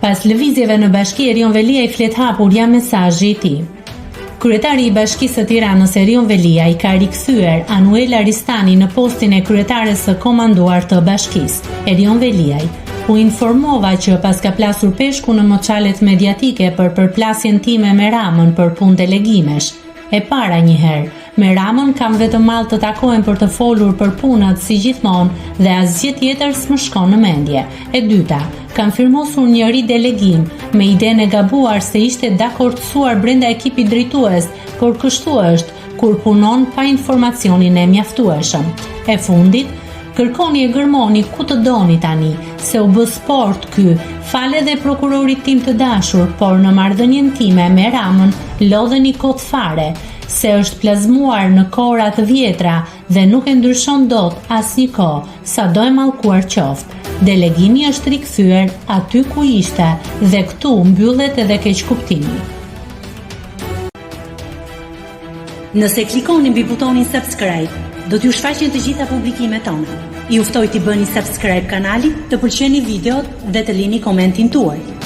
Pas lëvizjeve në bashki, Erion Velia i flet hapur ja mesazhi i tij. Kryetari i Bashkisë së Tiranës Erion Velia i ka rikthyer Anuel Aristani në postin e kryetares së komanduar të bashkisë. Erion Veliaj u informova që pas ka plasur peshku në moçalet mediatike për përplasjen time me Ramën për punë delegimesh. E para njëherë, me Ramën kam vetëm mall të takohem për të folur për punët si gjithmonë dhe asgjë tjetër s'më shkon në mendje. E dyta, kam firmosur një ridelegim me idenë e gabuar se ishte dakordsuar brenda ekipit drejtues, por kështu është kur punon pa informacionin e mjaftueshëm. E fundit, kërkoni e gërmoni ku të doni tani, se u bë sport ky, fale dhe prokurorit tim të dashur, por në marrëdhënien time me Ramën lodheni kot fare, se është plazmuar në kohra të vjetra dhe nuk e ndryshon dot asnjë kohë, sado e mallkuar qoftë. Delegimi është rikthyer aty ku ishte dhe këtu mbyllet edhe keqkuptimi. Nëse klikoni mbi butonin subscribe, do t'ju shfaqen të gjitha publikimet tona. Ju ftoj t'i bëni subscribe kanalit, të pëlqeni videot dhe të lini komentin tuaj.